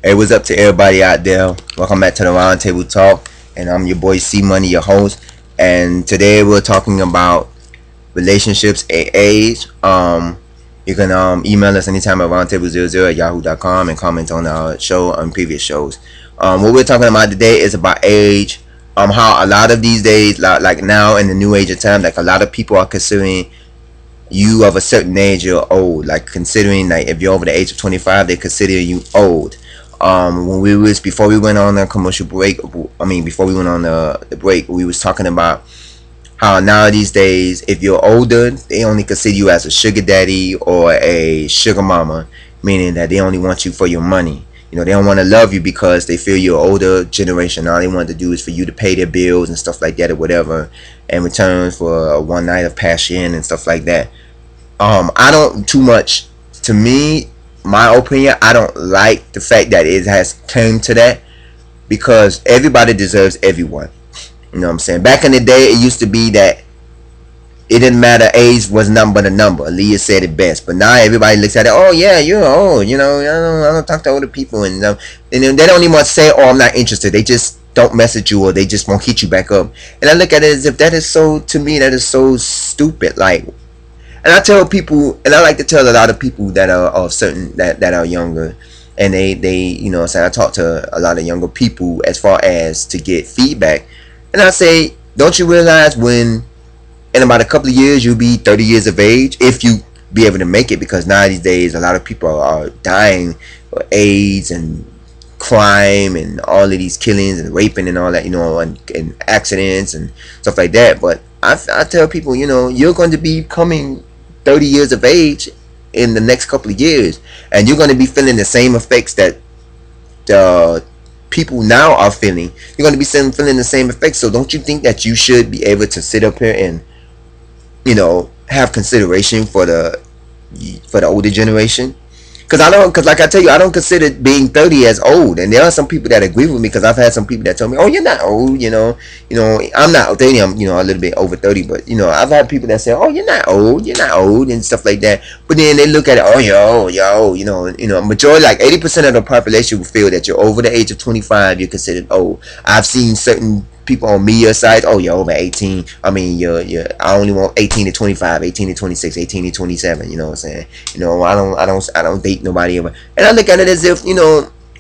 Hey, what's up to everybody out there? Welcome back to the Roundtable Talk, and I'm your boy C Money, your host. And today we're talking about relationships at age. You can email us anytime at roundtable00@yahoo.com and comment on our show on previous shows. What we're talking about today is about age. How a lot of these days, like now in the new age of time, like a lot of people are considering you of a certain age you're old. Like considering like if you're over the age of 25, they consider you old. When we was before we went on a commercial break, before we went on the break, we was talking about how now these days, if you're older, they only consider you as a sugar daddy or a sugar mama, meaning that they only want you for your money. You know, they don't want to love you because they feel you're older generation. All they want to do is for you to pay their bills and stuff like that or whatever, in return for a one night of passion and stuff like that. I don't too much. To me, my opinion, I don't like the fact that it has come to that, because everybody deserves everyone. You know what I'm saying? Back in the day, it used to be that it didn't matter. Age was nothing but a number. Leah said it best. But now everybody looks at it. Oh yeah, you're old. You know, I don't talk to older people, and then they don't even want to say, oh, I'm not interested. They just don't message you, or they just won't hit you back up. And I look at it as if that is so. To me, that is so stupid. Like, and I tell people, and I like to tell a lot of people that are of certain that are younger, and they you know, say I talk to a lot of younger people as far as to get feedback, and I say, don't you realize when in about a couple of years you'll be 30 years of age, if you be able to make it, because now these days a lot of people are dying of AIDS and crime and all of these killings and raping and all that, you know, and accidents and stuff like that. But I tell people, you know, you're going to be coming 30 years of age in the next couple of years, and you're going to be feeling the same effects that the people now are feeling. You're going to be feeling the same effects. So don't you think that you should be able to sit up here and, you know, have consideration for the older generation? Because like I tell you, I don't consider being 30 as old, and there are some people that agree with me, because I've had some people that tell me, "Oh, you're not old," I'm not 30, I'm, a little bit over 30, but I've had people that say, "Oh, you're not old," and stuff like that. But then they look at it, "Oh, you're old," majority, like 80% of the population will feel that you're over the age of 25, you're considered old. I've seen certain people on media sites, "Oh, you're over 18. I mean, I only want 18 to 25, 18 to 26, 18 to 27." You know what I'm saying? I don't date nobody ever. And I look at it as if,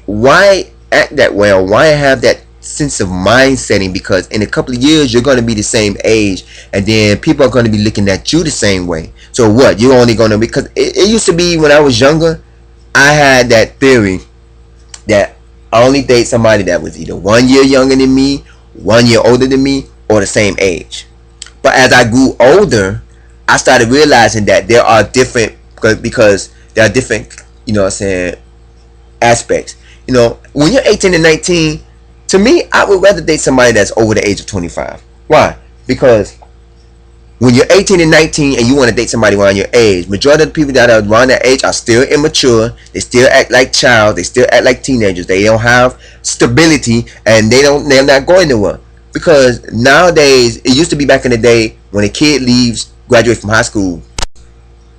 why act that way, or why have that sense of mind setting? Because in a couple of years you're going to be the same age, and then people are going to be looking at you the same way. So what? You're only going to, because it used to be when I was younger, I had that theory that I only date somebody that was either 1 year younger than me, 1 year older than me, or the same age. But as I grew older, I started realizing that there are different, because there are different, aspects. When you're 18 and 19, to me, I would rather date somebody that's over the age of 25. Why? Because when you're 18 and 19 and you want to date somebody around your age, majority of the people that are around that age are still immature. They still act like child. They still act like teenagers. They don't have stability, and they're not going nowhere. Because nowadays, it used to be back in the day, when a kid graduates from high school,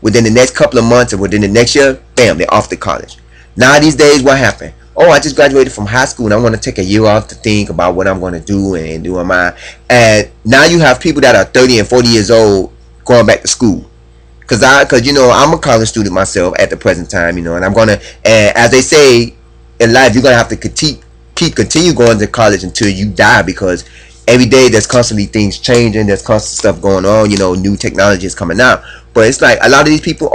within the next couple of months or within the next year, bam, they're off to college. Now these days, what happened? Oh, I just graduated from high school and I want to take a year off to think about what I'm going to do and do and now you have people that are 30 and 40 years old going back to school. Because I'm a college student myself at the present time, and I'm going to, and as they say in life, you're going to have to continue going to college until you die, because every day there's constantly things changing, there's constant stuff going on, new technology is coming out. But it's like a lot of these people,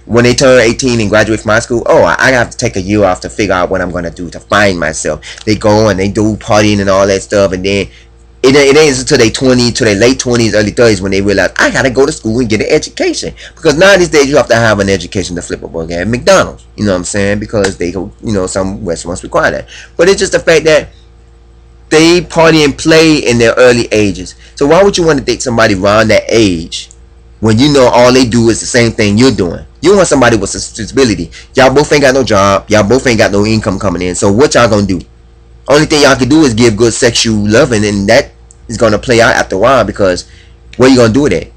when they turn 18 and graduate from high school, I have to take a year off to figure out what I'm going to do to find myself. They go and they do partying and all that stuff, and then it ain't until their late 20s, early 30s when they realize, I got to go to school and get an education. Because now these days you have to have an education to flip a burger at McDonald's. You know what I'm saying? Because they go, some restaurants require that. But it's just the fact that they party and play in their early ages. So why would you want to date somebody around that age when all they do is the same thing you're doing? You want somebody with some stability. Y'all both ain't got no job. Y'all both ain't got no income coming in. So what y'all gonna do? Only thing y'all can do is give good sexual loving, and that is gonna play out after a while, because what are you gonna do with it?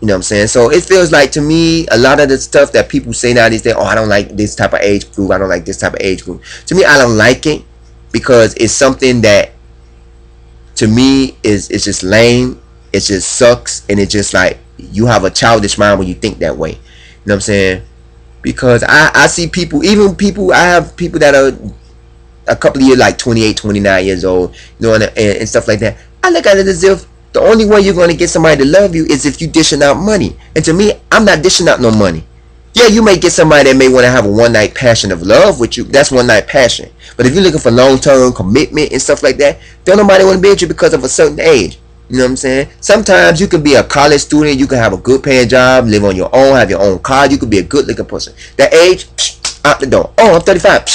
You know what I'm saying? So it feels like to me a lot of the stuff that people say nowadays, they, oh, I don't like this type of age group, I don't like this type of age group. To me, I don't like it because it's something that to me is, it's just lame. It just sucks, and it just like you have a childish mind when you think that way. You know what I'm saying? Because I see people, even people, I have people that are a couple of years, like 28, 29 years old, you know, and stuff like that. I look at it as if the only way you're going to get somebody to love you is if you dishing out money. And to me, I'm not dishing out no money. Yeah, you may get somebody that may want to have a one night passion of love with you. That's one night passion. But if you're looking for long term commitment and stuff like that, don't nobody want to be with you because of a certain age. You know what I'm saying? Sometimes you could be a college student, you can have a good paying job, live on your own, have your own car, you could be a good looking person. That age, out the door. Oh, I'm 35,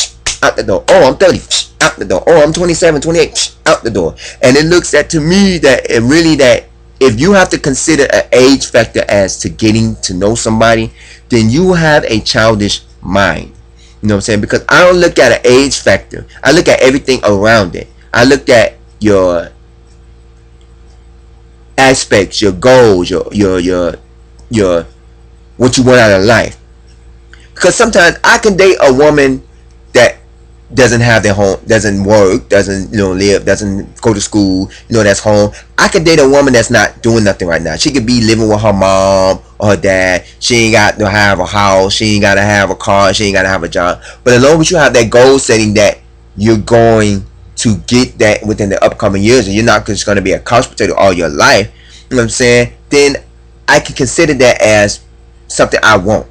out the door. Oh, I'm 30, out the door. Oh, I'm 27, 28, out the door. And it looks at to me that it really, that if you have to consider an age factor as to getting to know somebody, then you have a childish mind. You know what I'm saying? Because I don't look at an age factor. I look at everything around it. I look at your aspects, your goals, your what you want out of life. Because sometimes I can date a woman that doesn't have their home, doesn't work, doesn't, you know, live, doesn't go to school, you know, that's home. I could date a woman that's not doing nothing right now. She could be living with her mom or her dad. She ain't got to have a house, she ain't got to have a car, she ain't got to have a job. But as long as you have that goal setting that you're going to get that within the upcoming years, and you're not just going to be a couch potato all your life, you know what I'm saying, then I can consider that as something I want.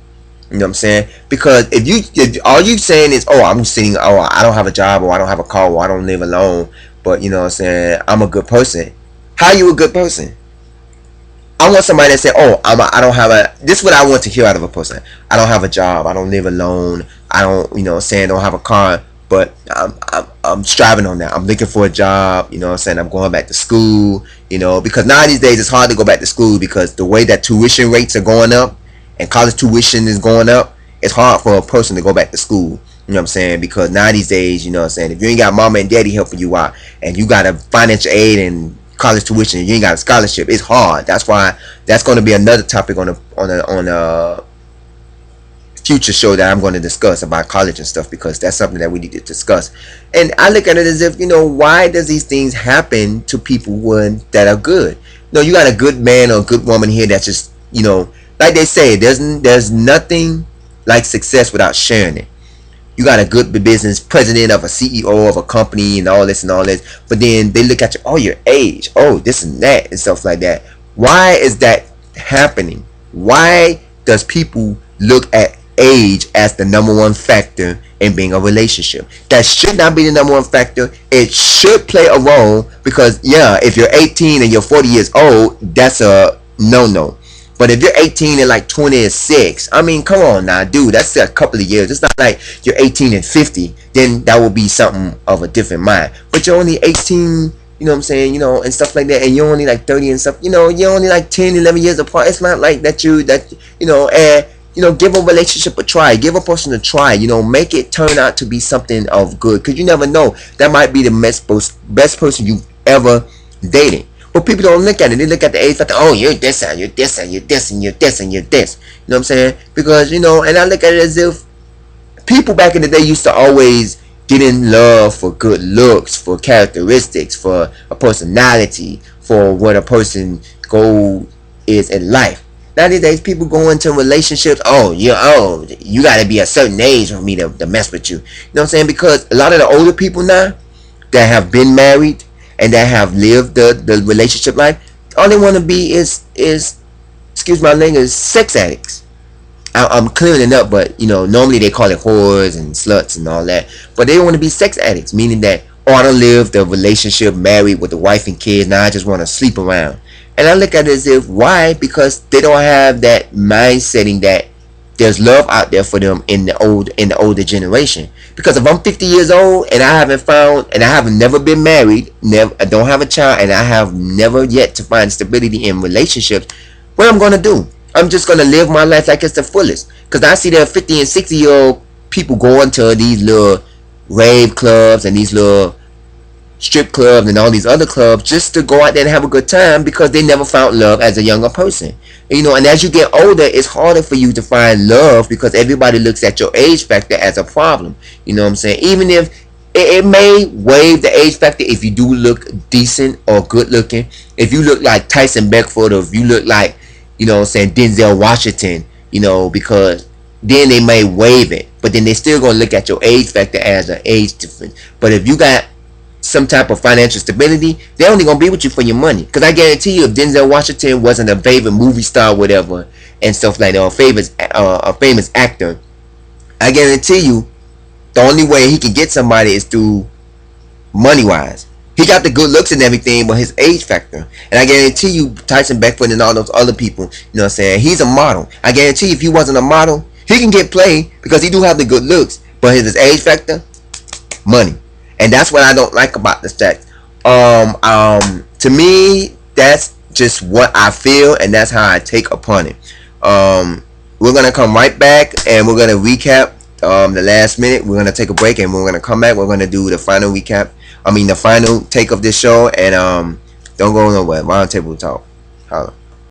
You know what I'm saying? Because if all you saying is, oh, I'm sitting, oh, I don't have a job, or I don't have a car, or I don't live alone, but you know what I'm saying, I'm a good person. How you a good person? I want somebody that say, oh, I don't have a, this is what I want to hear out of a person. I don't have a job, I don't live alone, I don't, you know what I'm saying, don't have a car, but I'm striving on that. I'm looking for a job, you know what I'm saying, I'm going back to school, you know, because now these days it's hard to go back to school because the way that tuition rates are going up, and college tuition is going up, it's hard for a person to go back to school. You know what I'm saying? Because now these days, you know what I'm saying, if you ain't got mama and daddy helping you out, and you got a financial aid and college tuition, and you ain't got a scholarship, it's hard. That's why that's going to be another topic on a future show that I'm going to discuss about college and stuff, because that's something that we need to discuss. And I look at it as if, you know, why does these things happen to people that are good? No, you got a good man or a good woman here that's just, you know, like they say, there's nothing like success without sharing it. You got a good business president of a CEO of a company and all this, but then they look at you, oh, your age, oh, this and that and stuff like that. Why is that happening? Why does people look at age as the number one factor in being a relationship? That should not be the number one factor. It should play a role, because yeah, if you're 18 and you're 40 years old, that's a no. But if you're 18 and like 26, I mean, come on now, dude, that's a couple of years. It's not like you're 18 and 50, then that would be something of a different mind. But you're only 18, you know what I'm saying, you know, and stuff like that, and you're only like 30 and stuff, you know, you're only like 10, 11 years apart. It's not like that you know, and you know, give a relationship a try, give a person a try, you know, make it turn out to be something of good, because you never know, that might be the best person you ever dated. But people don't look at it. They look at the age factor. Oh, you're this and you're this and you're this and you're this and you're this. You know what I'm saying? Because, you know, and I look at it as if people back in the day used to always get in love for good looks, for characteristics, for a personality, for what a person's goal is in life. Nowadays, people go into relationships. Oh, you got to be a certain age for me to mess with you. You know what I'm saying? Because a lot of the older people now that have been married and that have lived the relationship life, all they want to be is excuse my language, sex addicts. I'm clearing it up, but you know, normally they call it whores and sluts and all that, but they want to be sex addicts, meaning that, oh, I don't live the relationship married with the wife and kids, now I just want to sleep around. And I look at it as if, why? Because they don't have that mindsetting that there's love out there for them in the older generation. Because if I'm 50 years old and I have never been married, I don't have a child, and I have never yet to find stability in relationships, what I'm gonna do? I'm just gonna live my life like it's the fullest. Because I see there are 50 and 60-year-old people going to these little rave clubs and these little strip clubs and all these other clubs just to go out there and have a good time because they never found love as a younger person. You know, and as you get older, it's harder for you to find love because everybody looks at your age factor as a problem. You know what I'm saying? Even if it may waive the age factor if you do look decent or good looking. If you look like Tyson Beckford, or if you look like, you know what I'm saying, Denzel Washington, you know, because then they may waive it. But then they still gonna look at your age factor as an age difference. But if you got some type of financial stability, they're only gonna be with you for your money. Cause I guarantee you, if Denzel Washington wasn't a favorite movie star, whatever, and stuff like that, or a famous actor, I guarantee you, the only way he can get somebody is through money wise. He got the good looks and everything, but his age factor. And I guarantee you, Tyson Beckford and all those other people, you know what I'm saying, he's a model. I guarantee you, if he wasn't a model, he can get played because he do have the good looks, but his age factor, money. And that's what I don't like about the stats. To me, that's just what I feel, and that's how I take upon it. We're gonna come right back, and we're gonna recap the last minute. We're gonna take a break, and we're gonna come back. We're gonna do the final recap. I mean, the final take of this show, and don't go nowhere. Roundtable Talk. Holla.